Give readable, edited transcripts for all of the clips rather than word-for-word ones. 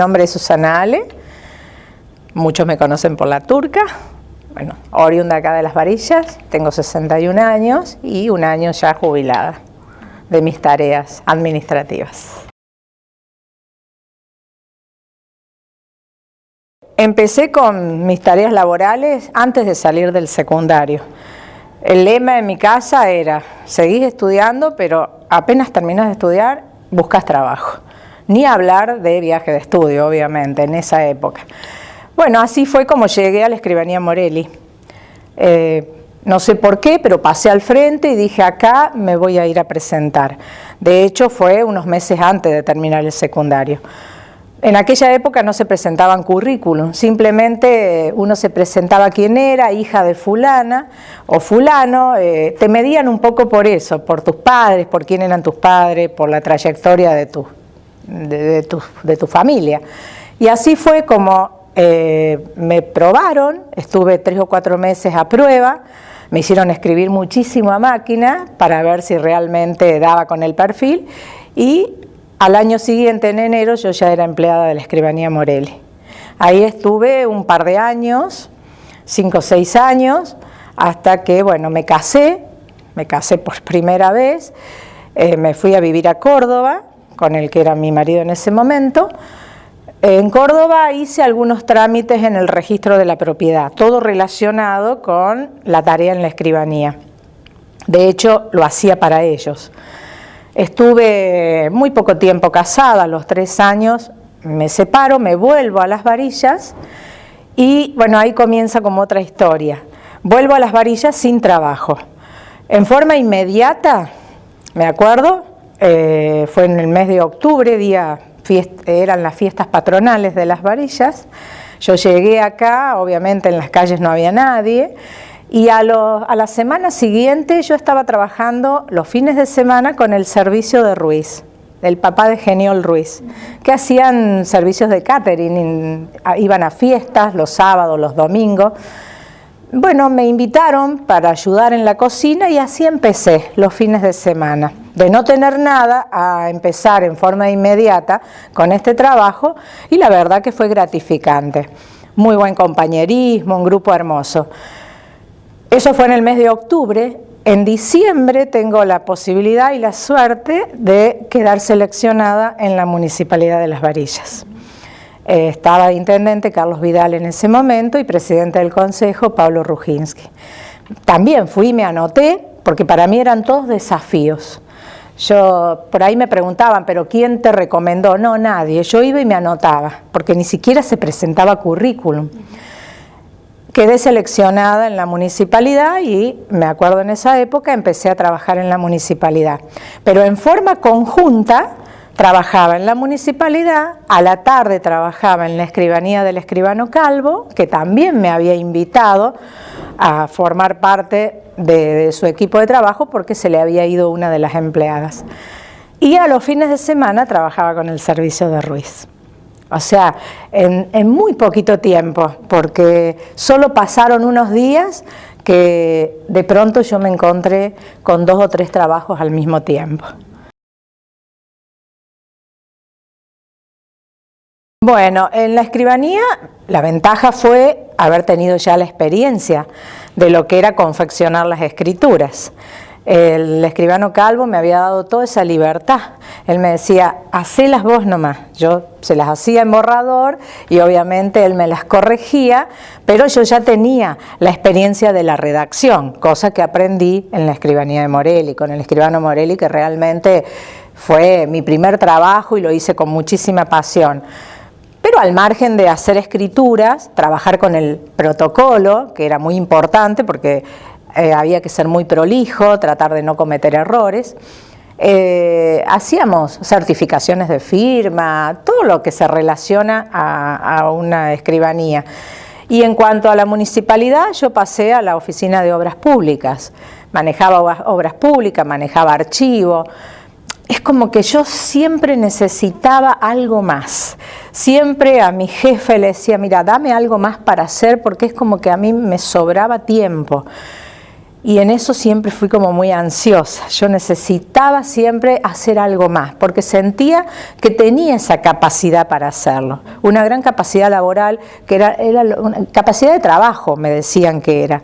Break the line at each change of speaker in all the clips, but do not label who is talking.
nombre es Susana Ale, muchos me conocen por La Turca. Bueno, oriunda acá de Las Varillas, tengo 61 años y un año ya jubilada de mis tareas administrativas. Empecé con mis tareas laborales antes de salir del secundario. El lema en mi casa era, seguís estudiando, pero apenas terminás de estudiar, buscas trabajo. Ni hablar de viaje de estudio, obviamente, en esa época. Bueno, así fue como llegué a la Escribanía Morelli. No sé por qué, pero pasé al frente y dije, acá me voy a ir a presentar. De hecho, fue unos meses antes de terminar el secundario. En aquella época no se presentaban currículum, simplemente uno se presentaba quién era, hija de fulana o fulano, te medían un poco por eso, por tus padres, por quién eran tus padres, por la trayectoria de tu familia. Y así fue como me probaron, estuve 3 o 4 meses a prueba, me hicieron escribir muchísimo a máquina para ver si realmente daba con el perfil y al año siguiente, en enero, yo ya era empleada de la Escribanía Morelli. Ahí estuve un par de años, 5 o 6 años, hasta que, bueno, me casé por primera vez, me fui a vivir a Córdoba, con el que era mi marido en ese momento. En Córdoba hice algunos trámites en el registro de la propiedad, todo relacionado con la tarea en la escribanía. De hecho, lo hacía para ellos. Estuve muy poco tiempo casada, a los 3 años me separo, me vuelvo a Las Varillas y bueno, ahí comienza como otra historia. Vuelvo a Las Varillas sin trabajo. En forma inmediata, me acuerdo, fue en el mes de octubre, eran las fiestas patronales de Las Varillas. Yo llegué acá, obviamente en las calles no había nadie. Y a la semana siguiente yo estaba trabajando los fines de semana con el servicio de Ruiz, el papá de Geniol Ruiz, que hacían servicios de catering, iban a fiestas los sábados, los domingos. Bueno, me invitaron para ayudar en la cocina y así empecé los fines de semana. De no tener nada a empezar en forma inmediata con este trabajo y la verdad que fue gratificante. Muy buen compañerismo, un grupo hermoso. Eso fue en el mes de octubre. En diciembre tengo la posibilidad y la suerte de quedar seleccionada en la Municipalidad de Las Varillas. Estaba de intendente Carlos Vidal en ese momento y presidente del Consejo Pablo Ruginski. También fui, me anoté, porque para mí eran todos desafíos. Por ahí me preguntaban, ¿pero quién te recomendó? No, nadie. Yo iba y me anotaba, porque ni siquiera se presentaba currículum. Quedé seleccionada en la municipalidad y me acuerdo en esa época empecé a trabajar en la municipalidad. Pero en forma conjunta trabajaba en la municipalidad, a la tarde trabajaba en la escribanía del escribano Calvo, que también me había invitado a formar parte de su equipo de trabajo porque se le había ido una de las empleadas. Y a los fines de semana trabajaba con el servicio de Ruiz. O sea, en muy poquito tiempo, porque solo pasaron unos días que de pronto yo me encontré con 2 o 3 trabajos al mismo tiempo. Bueno, en la escribanía la ventaja fue haber tenido ya la experiencia de lo que era confeccionar las escrituras. El escribano Calvo me había dado toda esa libertad. Él me decía, hacelas vos nomás. Yo se las hacía en borrador y obviamente él me las corregía, pero yo ya tenía la experiencia de la redacción, cosa que aprendí en la escribanía de Morelli, con el escribano Morelli, que realmente fue mi primer trabajo y lo hice con muchísima pasión. Pero al margen de hacer escrituras, trabajar con el protocolo, que era muy importante porque había que ser muy prolijo, tratar de no cometer errores. Hacíamos certificaciones de firma, todo lo que se relaciona a una escribanía. Y en cuanto a la municipalidad, yo pasé a la oficina de obras públicas. Manejaba obras públicas, manejaba archivo. Es como que yo siempre necesitaba algo más. Siempre a mi jefe le decía, mira, dame algo más para hacer porque es como que a mí me sobraba tiempo. y en eso siempre fui como muy ansiosa. Yo necesitaba siempre hacer algo más, porque sentía que tenía esa capacidad para hacerlo. Una gran capacidad laboral, que era una capacidad de trabajo, me decían que era.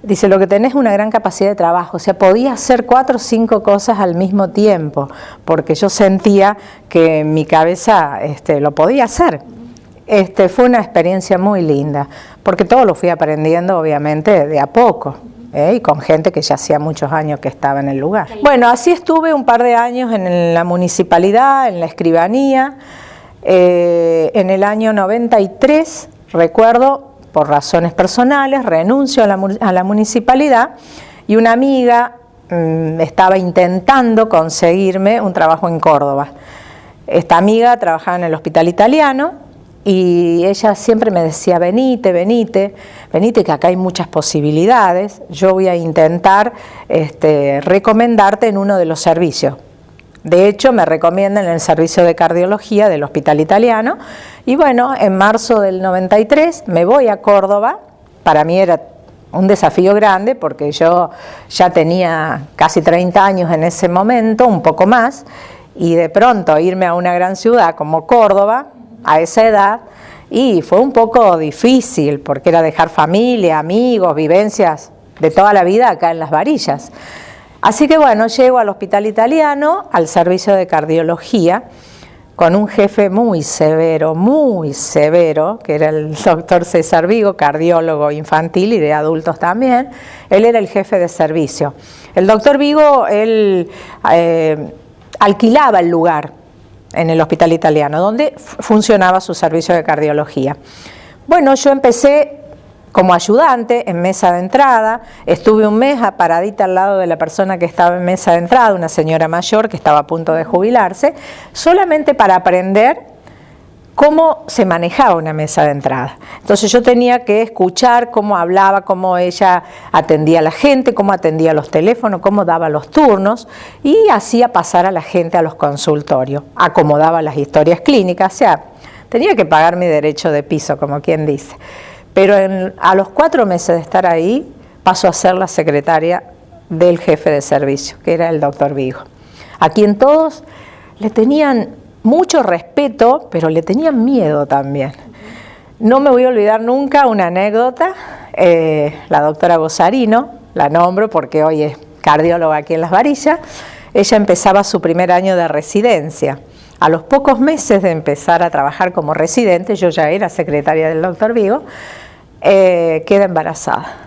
Dice, lo que tenés es una gran capacidad de trabajo, o sea, podía hacer 4 o 5 cosas al mismo tiempo, porque yo sentía que mi cabeza lo podía hacer. Fue una experiencia muy linda, porque todo lo fui aprendiendo, obviamente, de a poco. Y con gente que ya hacía muchos años que estaba en el lugar. Bueno, así estuve un par de años en la municipalidad, en la escribanía. En el año 93, recuerdo, por razones personales, renuncio a la municipalidad y una amiga estaba intentando conseguirme un trabajo en Córdoba. Esta amiga trabajaba en el Hospital Italiano y ella siempre me decía, venite, venite, venite, que acá hay muchas posibilidades, yo voy a intentar recomendarte en uno de los servicios. De hecho, me recomiendan en el servicio de cardiología del Hospital Italiano, y bueno, en marzo del 93 me voy a Córdoba. Para mí era un desafío grande, porque yo ya tenía casi 30 años en ese momento, un poco más, y de pronto irme a una gran ciudad como Córdoba, a esa edad, y fue un poco difícil, porque era dejar familia, amigos, vivencias de toda la vida acá en Las Varillas. Así que bueno, llego al Hospital Italiano, al servicio de cardiología, con un jefe muy severo, que era el doctor César Vigo, cardiólogo infantil y de adultos también. Él era el jefe de servicio. El doctor Vigo, él alquilaba el lugar en el Hospital Italiano, donde funcionaba su servicio de cardiología. Bueno, yo empecé como ayudante en mesa de entrada, estuve un mes paradita al lado de la persona que estaba en mesa de entrada, una señora mayor que estaba a punto de jubilarse, solamente para aprender cómo se manejaba una mesa de entrada. Entonces yo tenía que escuchar cómo hablaba, cómo ella atendía a la gente, cómo atendía los teléfonos, cómo daba los turnos, y hacía pasar a la gente a los consultorios, acomodaba las historias clínicas, o sea, tenía que pagar mi derecho de piso, como quien dice. Pero a los 4 meses de estar ahí, paso a ser la secretaria del jefe de servicio, que era el doctor Vigo, a quien todos le tenían mucho respeto, pero le tenían miedo también. No me voy a olvidar nunca una anécdota, la doctora Bossarino, la nombro porque hoy es cardióloga aquí en Las Varillas. Ella empezaba su primer año de residencia. A los pocos meses de empezar a trabajar como residente, yo ya era secretaria del doctor Vigo, queda embarazada.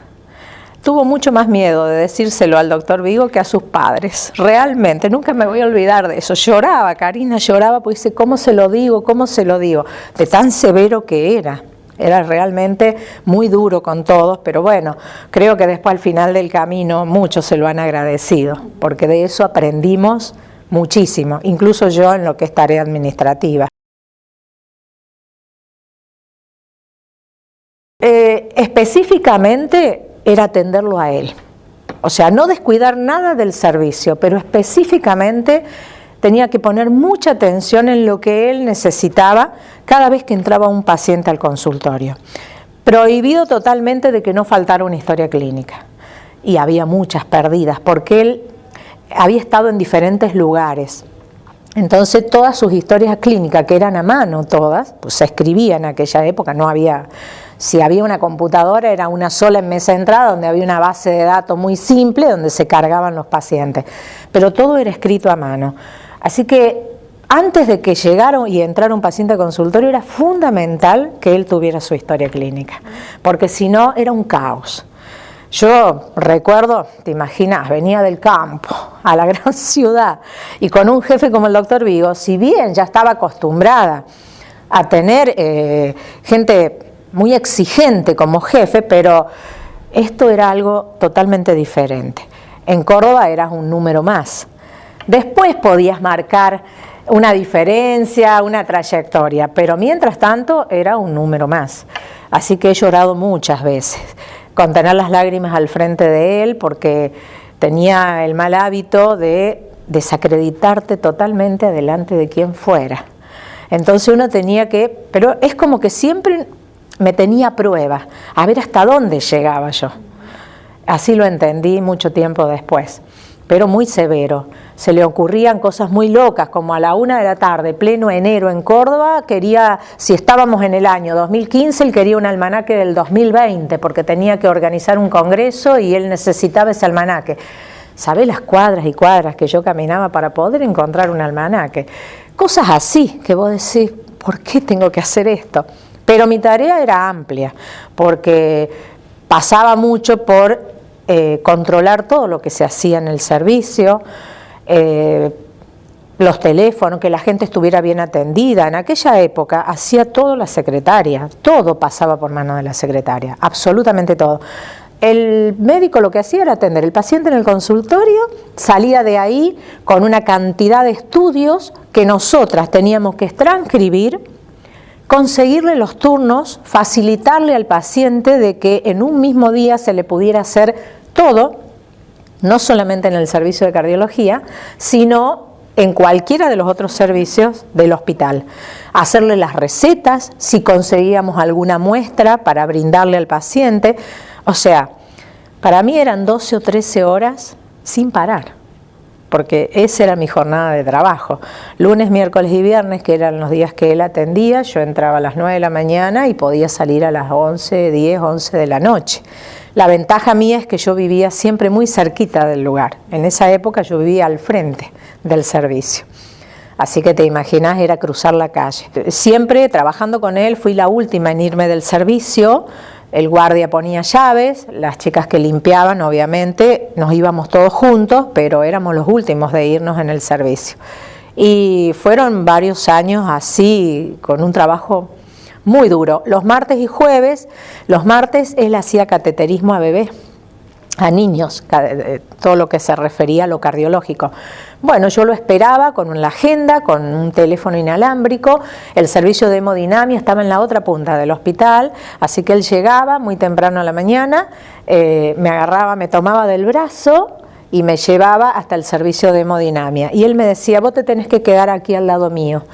Tuvo mucho más miedo de decírselo al doctor Vigo que a sus padres. Realmente, nunca me voy a olvidar de eso. Lloraba, Karina lloraba, porque dice, ¿cómo se lo digo? ¿Cómo se lo digo? De tan severo que era. Era realmente muy duro con todos, pero bueno, creo que después al final del camino muchos se lo han agradecido, porque de eso aprendimos muchísimo, incluso yo en lo que es tarea administrativa. Específicamente era atenderlo a él, o sea, no descuidar nada del servicio, pero específicamente tenía que poner mucha atención en lo que él necesitaba cada vez que entraba un paciente al consultorio. Prohibido totalmente de que no faltara una historia clínica, y había muchas perdidas, porque él había estado en diferentes lugares. Entonces todas sus historias clínicas, que eran a mano todas, pues se escribían en aquella época, no había... Si había una computadora, era una sola en mesa de entrada, donde había una base de datos muy simple, donde se cargaban los pacientes. Pero todo era escrito a mano. Así que antes de que llegara y entrara un paciente al consultorio, era fundamental que él tuviera su historia clínica, porque si no, era un caos. Yo recuerdo, te imaginas, venía del campo a la gran ciudad, y con un jefe como el doctor Vigo, si bien ya estaba acostumbrada a tener gente muy exigente como jefe, pero esto era algo totalmente diferente. En Córdoba eras un número más. Después podías marcar una diferencia, una trayectoria, pero mientras tanto era un número más. Así que he llorado muchas veces, con tener las lágrimas al frente de él, porque tenía el mal hábito de desacreditarte totalmente delante de quien fuera. Entonces uno tenía que, pero es como que siempre me tenía a prueba, a ver hasta dónde llegaba yo. Así lo entendí mucho tiempo después, pero muy severo. Se le ocurrían cosas muy locas, como a la 1 de la tarde, pleno enero en Córdoba, quería, si estábamos en el año 2015, él quería un almanaque del 2020, porque tenía que organizar un congreso y él necesitaba ese almanaque. ¿Sabés las cuadras y cuadras que yo caminaba para poder encontrar un almanaque? Cosas así, que vos decís, ¿por qué tengo que hacer esto? Pero mi tarea era amplia, porque pasaba mucho por controlar todo lo que se hacía en el servicio, los teléfonos, que la gente estuviera bien atendida. En aquella época hacía todo la secretaria, todo pasaba por mano de la secretaria, absolutamente todo. El médico lo que hacía era atender el paciente en el consultorio, salía de ahí con una cantidad de estudios que nosotras teníamos que transcribir, conseguirle los turnos, facilitarle al paciente de que en un mismo día se le pudiera hacer todo, no solamente en el servicio de cardiología, sino en cualquiera de los otros servicios del hospital. Hacerle las recetas, si conseguíamos alguna muestra para brindarle al paciente. O sea, para mí eran 12 o 13 horas sin parar, porque esa era mi jornada de trabajo. Lunes, miércoles y viernes, que eran los días que él atendía, yo entraba a las 9 de la mañana y podía salir a las 11, 10, 11 de la noche. La ventaja mía es que yo vivía siempre muy cerquita del lugar. En esa época yo vivía al frente del servicio. Así que te imaginas, era cruzar la calle. Siempre trabajando con él, fui la última en irme del servicio. El guardia ponía llaves, las chicas que limpiaban, obviamente, nos íbamos todos juntos, pero éramos los últimos de irnos en el servicio. Y fueron varios años así, con un trabajo muy duro. Los martes y jueves, los martes él hacía cateterismo a bebés, a niños, todo lo que se refería a lo cardiológico. Bueno, yo lo esperaba con la agenda, con un teléfono inalámbrico. El servicio de hemodinamia estaba en la otra punta del hospital, así que él llegaba muy temprano a la mañana, me agarraba, me tomaba del brazo y me llevaba hasta el servicio de hemodinamia. Y él me decía, vos te tenés que quedar aquí al lado mío.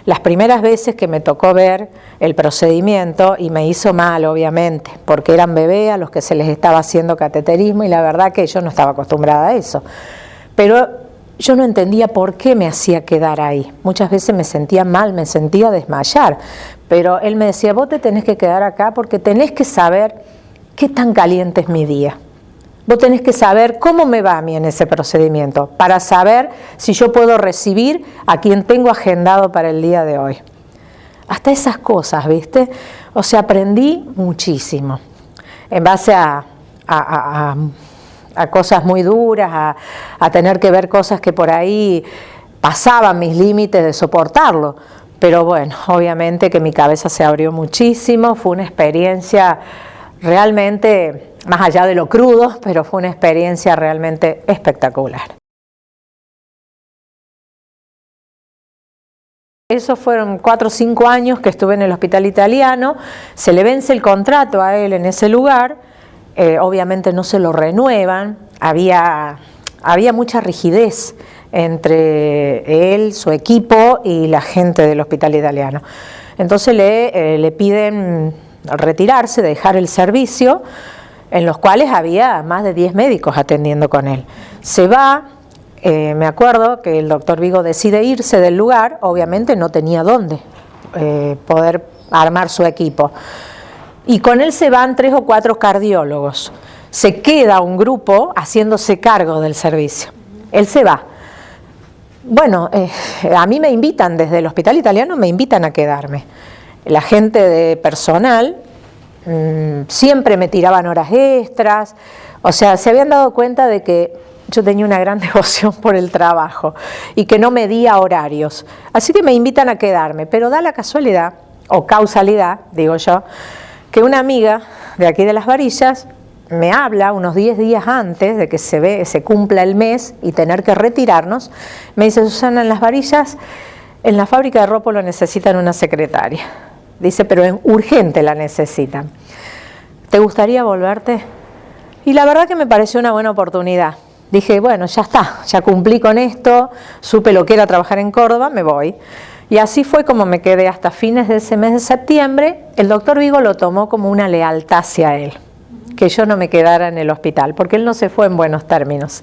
Las primeras veces que me tocó ver el procedimiento, y me hizo mal obviamente, porque eran bebés a los que se les estaba haciendo cateterismo y la verdad que yo no estaba acostumbrada a eso. Pero yo no entendía por qué me hacía quedar ahí. Muchas veces me sentía mal, me sentía desmayar, pero él me decía, vos te tenés que quedar acá porque tenés que saber qué tan caliente es mi día. Vos tenés que saber cómo me va a mí en ese procedimiento, para saber si yo puedo recibir a quien tengo agendado para el día de hoy. Hasta esas cosas, ¿viste? O sea, aprendí muchísimo en base a cosas muy duras, a tener que ver cosas que por ahí pasaban mis límites de soportarlo. Pero bueno, obviamente que mi cabeza se abrió muchísimo, fue una experiencia realmente, más allá de lo crudo, pero fue una experiencia realmente espectacular. Esos fueron 4 o 5 años que estuve en el hospital italiano, se le vence el contrato a él en ese lugar, obviamente no se lo renuevan, había mucha rigidez entre él, su equipo y la gente del hospital italiano. Entonces le piden retirarse, dejar el servicio, en los cuales había más de 10 médicos atendiendo con él. Se va, me acuerdo que el doctor Vigo decide irse del lugar, obviamente no tenía dónde poder armar su equipo. Y con él se van 3 o 4 cardiólogos. Se queda un grupo haciéndose cargo del servicio. Él se va. Bueno, a mí me invitan, desde el hospital italiano me invitan a quedarme. La gente de personal siempre me tiraban horas extras, o sea, se habían dado cuenta de que yo tenía una gran devoción por el trabajo y que no medía horarios. Así que me invitan a quedarme, pero da la casualidad, o causalidad, digo yo, que una amiga de aquí de Las Varillas me habla unos 10 días antes de que se cumpla el mes y tener que retirarnos. Me dice, Susana, en Las Varillas, en la fábrica de Rópolo necesitan una secretaria. Dice, pero urgente la necesitan. ¿Te gustaría volverte? Y la verdad que me pareció una buena oportunidad. Dije, bueno, ya está, ya cumplí con esto, supe lo que era trabajar en Córdoba, me voy. Y así fue como me quedé hasta fines de ese mes de septiembre. El doctor Vigo lo tomó como una lealtad hacia él. que yo no me quedara en el hospital, porque él no se fue en buenos términos.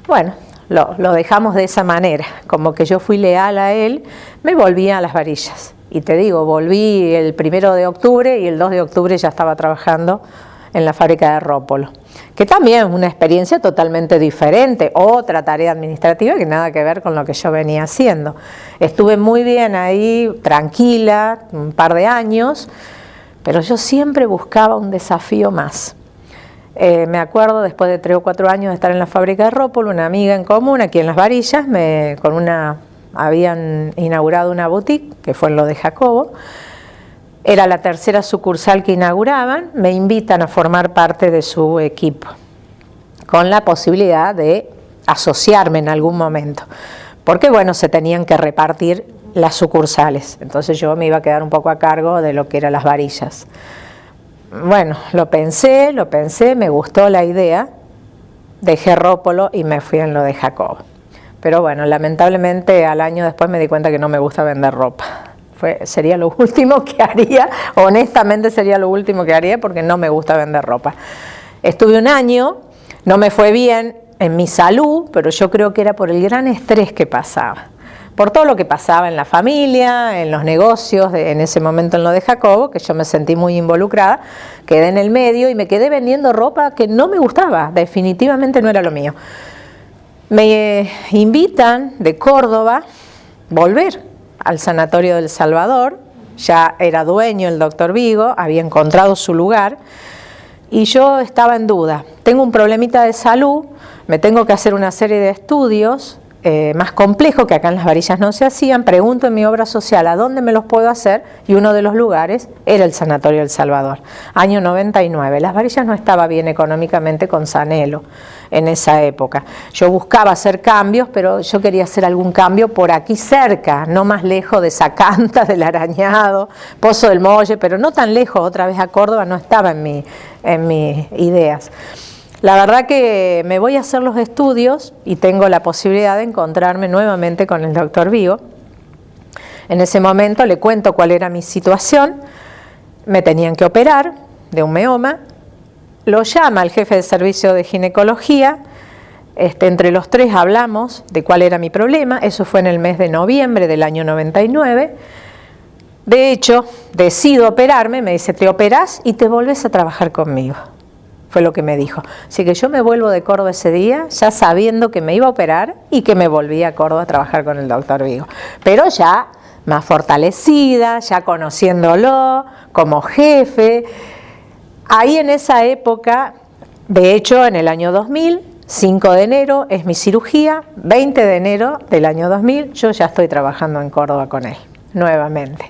Bueno, lo dejamos de esa manera, como que yo fui leal a él, me volví a Las Varillas. Y te digo, volví el 1 de octubre y el 2 de octubre ya estaba trabajando en la fábrica de Rópolo, que también es una experiencia totalmente diferente, otra tarea administrativa que nada que ver con lo que yo venía haciendo. Estuve muy bien ahí, tranquila, un par de años, pero yo siempre buscaba un desafío más. Me acuerdo, después de 3 o 4 años de estar en la fábrica de Rópolo, una amiga en común aquí en Las Varillas, habían inaugurado una boutique, que fue en lo de Jacobo. Era la 3ª sucursal que inauguraban, me invitan a formar parte de su equipo, con la posibilidad de asociarme en algún momento, porque bueno, se tenían que repartir las sucursales, entonces yo me iba a quedar un poco a cargo de lo que eran Las Varillas. Bueno, lo pensé, me gustó la idea, dejé Rópolo y me fui en lo de Jacobo. Pero bueno, lamentablemente al año después me di cuenta que no me gusta vender ropa. Sería lo último que haría, honestamente sería lo último que haría porque no me gusta vender ropa. Estuve un año, no me fue bien en mi salud, pero yo creo que era por el gran estrés que pasaba. Por todo lo que pasaba en la familia, en los negocios, en ese momento en lo de Jacobo, que yo me sentí muy involucrada, quedé en el medio y me quedé vendiendo ropa que no me gustaba, definitivamente no era lo mío. Me invitan de Córdoba volver al Sanatorio del Salvador, ya era dueño el doctor Vigo, había encontrado su lugar y yo estaba en duda. Tengo un problemita de salud, me tengo que hacer una serie de estudios más complejos que acá en Las Varillas no se hacían, pregunto en mi obra social a dónde me los puedo hacer y uno de los lugares era el Sanatorio del Salvador, año 99. Las Varillas no estaba bien económicamente con Sanelo en esa época. Yo buscaba hacer cambios, pero yo quería hacer algún cambio por aquí cerca, no más lejos de Sacanta, del Arañado, Pozo del Molle, pero no tan lejos, otra vez a Córdoba no estaba en mis ideas. La verdad que me voy a hacer los estudios y tengo la posibilidad de encontrarme nuevamente con el doctor Vigo. En ese momento le cuento cuál era mi situación, me tenían que operar de un meoma, lo llama el jefe de servicio de ginecología, entre los 3 hablamos de cuál era mi problema, eso fue en el mes de noviembre del año 99. De hecho, decido operarme, me dice, te operás y te volvés a trabajar conmigo. Fue lo que me dijo. Así que yo me vuelvo de Córdoba ese día, ya sabiendo que me iba a operar y que me volví a Córdoba a trabajar con el doctor Vigo. Pero ya más fortalecida, ya conociéndolo como jefe. Ahí en esa época, de hecho en el año 2000, 5 de enero es mi cirugía, 20 de enero del año 2000, yo ya estoy trabajando en Córdoba con él, nuevamente.